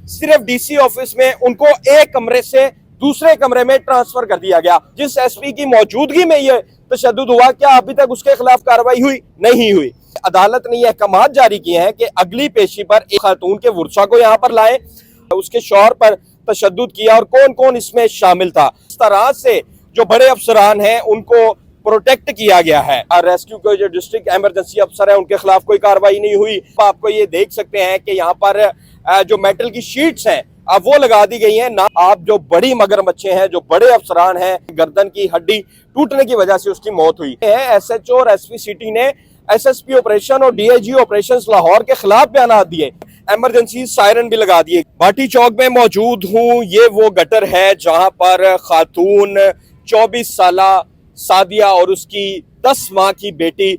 सिर्फ DC office में उनको एक कमरे से दूसरे कमरे में ट्रांसफर कर दिया गया। जिस एसपी की मौजूदगी में यह तशद्दुद हुआ, क्या अभी तक उसके खिलाफ कार्रवाई हुई? नहीं हुई। अदालत ने यह अहकाम जारी किए हैं कि अगली पेशी पर एक खातून के वर्सा को यहाँ पर लाए, उसके शौहर पर तशद्दुद किया और कौन कौन इसमें शामिल था। इस तरह से जो बड़े अफसरान हैं उनको प्रोटेक्ट किया गया है। रेस्क्यू के जो डिस्ट्रिक्ट इमरजेंसी अफसर है उनके खिलाफ कोई कार्रवाई नहीं हुई। आपको ये देख सकते हैं कि यहाँ पर जो मेटल की शीट्स हैं अब वो लगा दी गई हैं। ना आप जो बड़ी मगरमच्छें हैं, जो बड़े अफसरान हैं, गर्दन की हड्डी टूटने की वजह से उसकी मौत हुई है। एसएचओ और एसपी सिटी ने एसएसपी ऑपरेशन और डीआईजी ऑपरेशंस लाहौर के खिलाफ बयान दिए, इमरजेंसी सायरन भी लगा दिए। भाटी चौक में मौजूद हूँ। ये वो गटर है जहां पर खातून 24 साल सादिया और उसकी 10 माह की बेटी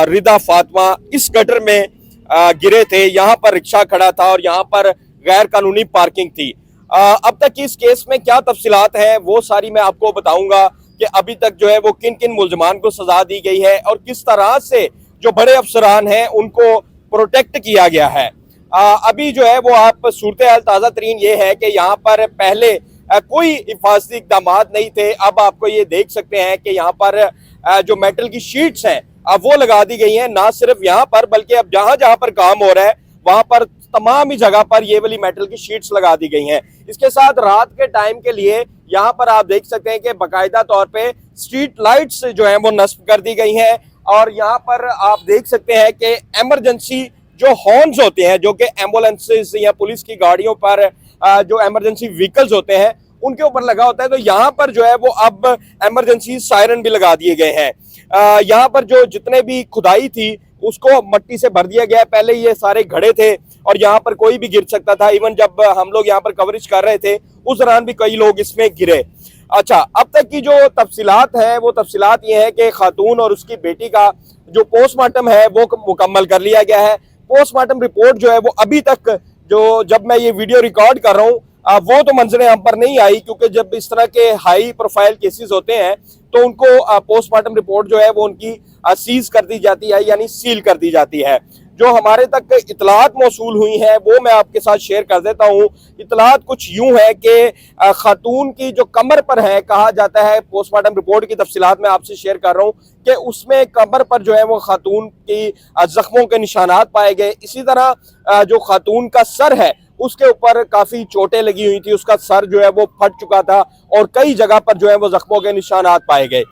रिदा फातिमा इस गटर में गिरे थे। यहाँ पर रिक्शा खड़ा था और यहाँ पर गैर कानूनी पार्किंग थी। अब तक इस केस में क्या तफसीलात है वो सारी मैं आपको बताऊंगा कि अभी तक जो है वो किन किन मुल्जमान को सजा दी गई है और किस तरह से जो बड़े अफसरान हैं उनको प्रोटेक्ट किया गया है। अभी जो है वो आप सूरत हाल ताज़ा तरीन ये है कि यहाँ पर पहले कोई हिफाजती इक़दाम नहीं थे। अब आपको ये देख सकते हैं कि यहाँ पर जो मेटल की शीट्स हैं अब वो लगा दी गई हैं। ना सिर्फ यहाँ पर बल्कि अब जहाँ जहाँ पर काम हो रहा है वहाँ पर तमाम ही जगह पर ये वाली मेटल की शीट्स लगा दी गई हैं। इसके साथ रात के टाइम के लिए यहाँ पर आप देख सकते हैं कि बाकायदा तौर पे स्ट्रीट लाइट्स जो है वो नस्ब कर दी गई हैं और यहाँ पर आप देख सकते हैं कि इमरजेंसी जो हॉर्न्स होते हैं, जो कि एम्बुलेंसेस या पुलिस की गाड़ियों पर जो इमरजेंसी व्हीकल्स होते हैं उनके ऊपर लगा होता है, तो यहाँ पर जो है वो अब इमरजेंसी सायरन भी लगा दिए गए हैं। यहाँ पर जो जितने भी खुदाई थी उसको मट्टी से भर दिया गया है। पहले ये सारे घड़े थे और यहाँ पर कोई भी गिर सकता था। इवन जब हम लोग यहाँ पर कवरेज कर रहे थे उस दौरान भी कई लोग इसमें गिरे। अच्छा, अब तक की जो तफसीलात है वो तफसीलात ये है कि खातून और उसकी बेटी का जो पोस्टमार्टम है वो मुकम्मल कर लिया गया है। पोस्टमार्टम रिपोर्ट जो है वो अभी तक जो जब मैं ये वीडियो रिकॉर्ड कर रहा हूँ वो तो मंजरें हम पर नहीं आई, क्योंकि जब इस तरह के हाई प्रोफाइल केसेस होते हैं तो उनको पोस्टमार्टम रिपोर्ट जो है वो उनकी सीज कर दी जाती है, यानी सील कर दी जाती है। जो हमारे तक इतलात मौसूल हुई हैं वो मैं आपके साथ शेयर कर देता हूँ। इतलात कुछ यूं है कि खातून की जो कमर पर है, कहा जाता है, पोस्टमार्टम रिपोर्ट की तफसीलात मैं आपसे शेयर कर रहा हूँ कि उसमें कमर पर जो है वो खातून की जख्मों के निशानात पाए गए। इसी तरह जो खातून का सर है उसके ऊपर काफी चोटें लगी हुई थी, उसका सर जो है वो फट चुका था और कई जगह पर जो है वो जख्मों के निशानात पाए गए।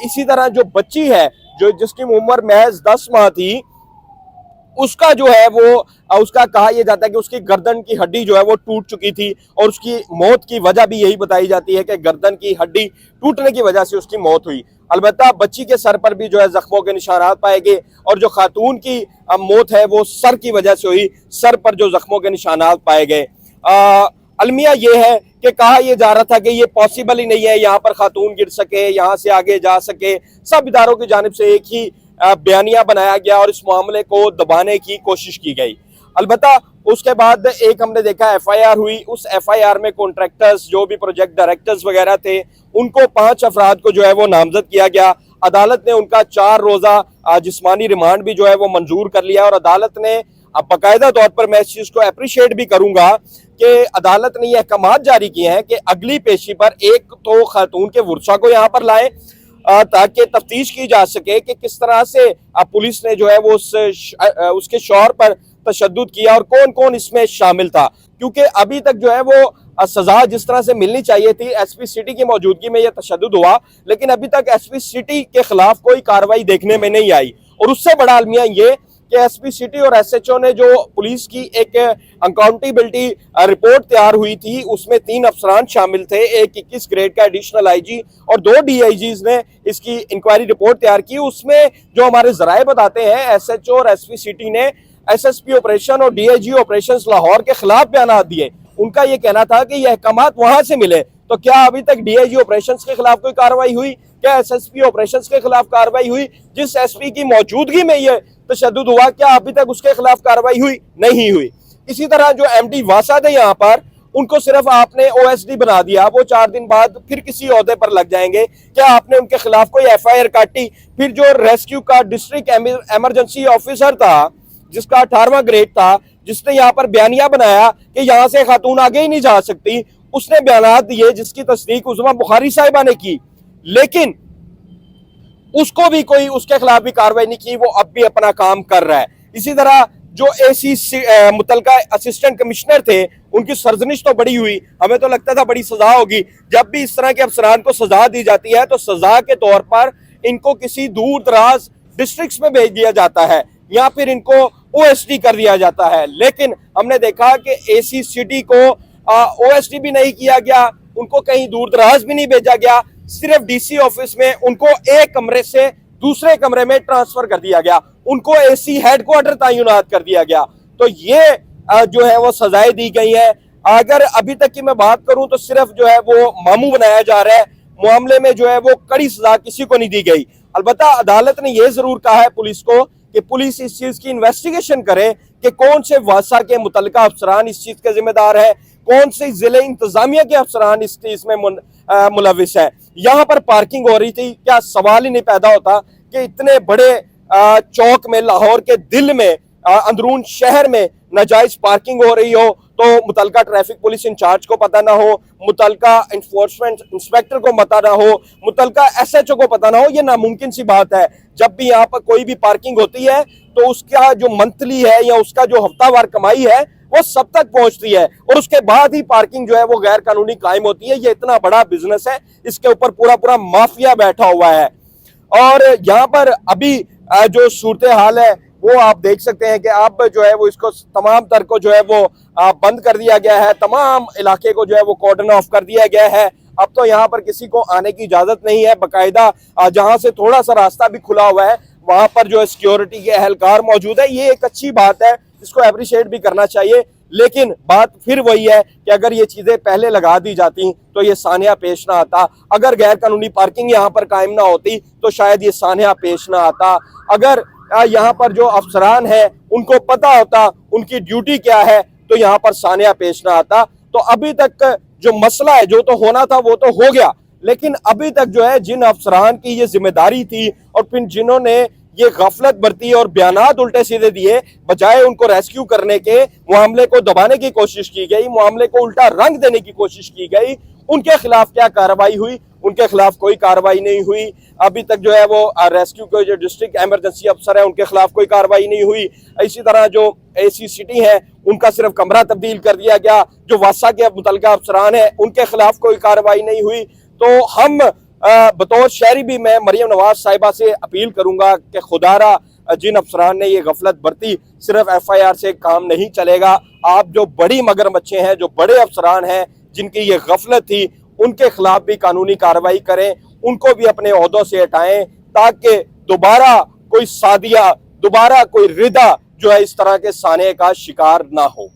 इसी तरह जो बच्ची है जो जिसकी उम्र महज 10 माह थी, उसका जो है वो उसका कहा यह जाता है कि उसकी गर्दन की हड्डी जो है वो टूट चुकी थी और उसकी मौत की वजह भी यही बताई जाती है कि गर्दन की हड्डी टूटने की वजह से उसकी मौत हुई। अलबत्ता बच्ची के सर पर भी जो है जख्मों के निशानात पाए गए और जो खातून की मौत है वो सर की वजह से हुई, सर पर जो जख्मों के निशानात पाए गए। अलमिया ये है कि कहा यह जा रहा था कि ये पॉसिबल ही नहीं है यहाँ पर खातून गिर सके, यहाँ से आगे जा सके। सब इदारों की जानिब से एक ही बयानिया बनाया गया और इस मामले को दबाने की कोशिश की गई। अलबत्ता उसके बाद एक हमने देखा एफआईआर हुई। उस एफआईआर में कॉन्ट्रैक्टर्स, जो भी प्रोजेक्ट डायरेक्टर्स वगैरह थे, उनको 5 अफराद को जो है वो नामजद किया गया। अदालत ने उनका 4 रोजा जिस्मानी रिमांड भी जो है वो मंजूर कर लिया और अदालत ने बाकायदा तौर पर, मैं इस चीज को अप्रिशिएट भी करूंगा कि अदालत ने यह अहकाम जारी किए हैं कि अगली पेशी पर एक तो खातून के वर्सा को यहाँ पर लाए ताकि तफ्तीश की जा सके कि किस तरह से पुलिस ने जो है वो उसके शौहर पर तशद्दुद किया और कौन कौन इसमें शामिल था। क्योंकि अभी तक जो है वो सजा जिस तरह से मिलनी चाहिए थी, एसपी सिटी की मौजूदगी में यह तशद्दुद हुआ, लेकिन अभी तक एसपी सिटी के खिलाफ कोई कार्रवाई देखने में नहीं आई। और उससे बड़ा अलमिया ये कि एसपी सिटी और एसएचओ ने जो पुलिस की एक अकाउंटेबिलिटी रिपोर्ट तैयार हुई थी उसमें 3 अफसरान शामिल थे, एक 21 ग्रेड का एडिशनल आईजी और 2 डीआईजीज ने इसकी इंक्वायरी रिपोर्ट तैयार की। उसमें जो हमारे जराए बताते हैं एसएचओ और एसपी सिटी ने एसएसपी ऑपरेशन और डीआईजी ऑपरेशंस लाहौर के खिलाफ बयान दिए। उनका यह कहना था कि यह अहकामात वहां से मिले। तो क्या अभी तक डीआईजी ऑपरेशंस के खिलाफ कोई कार्रवाई हुई? क्या एसएसपी ऑपरेशंस के खिलाफ कार्रवाई हुई? जिस एसपी की मौजूदगी में यह तशद्दुद हुआ, क्या अभी तक उसके खिलाफ कार्रवाई हुई? नहीं हुई। इसी तरह जो एमडी वासाद है यहाँ पर, उनको सिर्फ आपने ओएसडी बना दिया, वो 4 दिन बाद फिर किसी ओहदे पर लग जाएंगे। क्या आपने उनके खिलाफ कोई एफआईआर काटी? फिर जो रेस्क्यू का डिस्ट्रिक्ट इमरजेंसी ऑफिसर था जिसका 18वां ग्रेड था, जिसने यहाँ पर बयानिया बनाया कि यहाँ से खातून आगे ही नहीं जा सकती, उसने बयान दिए जिसकी तस्दीक उस्मा बुखारी साहिबा ने की, लेकिन उसको भी कोई उसके खिलाफ भी कार्रवाई नहीं की, वो अब भी अपना काम कर रहा है। इसी तरह जो एसी मुतलका असिस्टेंट कमिश्नर थे, उनकी सरजनिश तो बड़ी हुई, हमें तो लगता था बड़ी सजा होगी। जब भी इस तरह के अफसरान को सजा दी जाती है तो सजा के तौर पर इनको किसी दूर दराज डिस्ट्रिक्ट्स में भेज दिया जाता है या फिर इनको ओएसडी कर दिया जाता है। लेकिन हमने देखा कि एसी सिटी को ओएसडी भी नहीं किया गया, उनको कहीं दूर दराज भी नहीं भेजा गया, सिर्फ डीसी ऑफिस में उनको एक कमरे से दूसरे कमरे में ट्रांसफर कर दिया गया, उनको एसी हेडक्वार्टर तैनात कर दिया गया। तो ये जो है वो सजाएं दी गई है। अगर अभी तक की मैं बात करूं तो सिर्फ जो है वो मामू बनाया जा रहा है, मामले में जो है वो कड़ी सजा किसी को नहीं दी गई। अलबत्ता अदालत ने यह जरूर कहा है पुलिस को कि पुलिस इस चीज की इन्वेस्टिगेशन करे कि कौन से वासा के मुतल्लिका अफसरान इस चीज के जिम्मेदार है, कौन से जिले इंतजामिया के अफसरान इस चीज में मुलविस है। यहाँ पर पार्किंग हो रही थी, क्या सवाल ही नहीं पैदा होता कि इतने बड़े चौक में, लाहौर के दिल में, अंदरून शहर में नाजायज पार्किंग हो रही हो तो मुतलका ट्रैफिक पुलिस इंचार्ज को पता ना हो, मुतलका इन्फोर्समेंट इंस्पेक्टर को पता ना हो, मुतलका एसएचओ को पता ना हो, ये नामुमकिन सी बात है। जब भी यहाँ पर कोई भी पार्किंग होती है तो उसका जो मंथली है या उसका जो हफ्तावार कमाई है वो सब तक पहुंचती है और उसके बाद ही पार्किंग जो है वो गैर कानूनी कायम होती है। ये इतना बड़ा बिजनेस है, इसके ऊपर पूरा पूरा माफिया बैठा हुआ है। और यहाँ पर अभी जो सूरत हाल है वो आप देख सकते हैं कि अब जो है वो इसको तमाम तर को जो है वो बंद कर दिया गया है, तमाम इलाके को जो है वो कॉर्डन ऑफ कर दिया गया है। अब तो यहाँ पर किसी को आने की इजाजत नहीं है, बाकायदा जहाँ से थोड़ा सा रास्ता भी खुला हुआ है वहां पर जो है सिक्योरिटी के एहलकार मौजूद है। ये एक अच्छी बात है, इसको अप्रिशिएट भी करना चाहिए। लेकिन बात फिर वही है कि अगर ये चीजें पहले लगा दी जाती तो ये सानिया पेश ना आता। अगर गैर कानूनी पार्किंग यहाँ पर कायम ना होती तो शायद ये सानिया पेश ना आता। अगर यहाँ पर जो अफसरान है उनको पता होता उनकी ड्यूटी क्या है तो यहाँ पर सानिया पेश ना आता। तो अभी तक जो मसला है, जो तो होना था वो तो हो गया, लेकिन अभी तक जो है जिन अफसरान की ये जिम्मेदारी थी और फिर जिन्होंने ये गफलत बरती और बयानात उल्टे सीधे दिए, बजाय उनको रेस्क्यू करने के मामले को दबाने की कोशिश की गई, मामले को उल्टा रंग देने की कोशिश की गई, उनके खिलाफ क्या कार्रवाई हुई? उनके खिलाफ कोई कार्रवाई नहीं हुई। अभी तक जो है वो रेस्क्यू के जो डिस्ट्रिक्ट इमरजेंसी अफसर है उनके खिलाफ कोई कार्रवाई नहीं हुई। इसी तरह जो एसी सिटी है उनका सिर्फ कमरा तब्दील कर दिया गया, जो वासा के मुतल्लिका अफसरान है उनके खिलाफ कोई कार्रवाई नहीं हुई। तो हम बतौर शहरी भी मैं मरियम नवाज साहिबा से अपील करूंगा कि खुदारा जिन अफसरान ने ये गफलत बरती, सिर्फ FIR से काम नहीं चलेगा। आप जो बड़ी मगरमच्छे हैं, जो बड़े अफसरान हैं जिनकी ये गफलत थी, उनके खिलाफ भी कानूनी कार्रवाई करें, उनको भी अपने ओहदों से हटाएं ताकि दोबारा कोई सादिया, दोबारा कोई रिदा जो है इस तरह के साने का शिकार ना हो।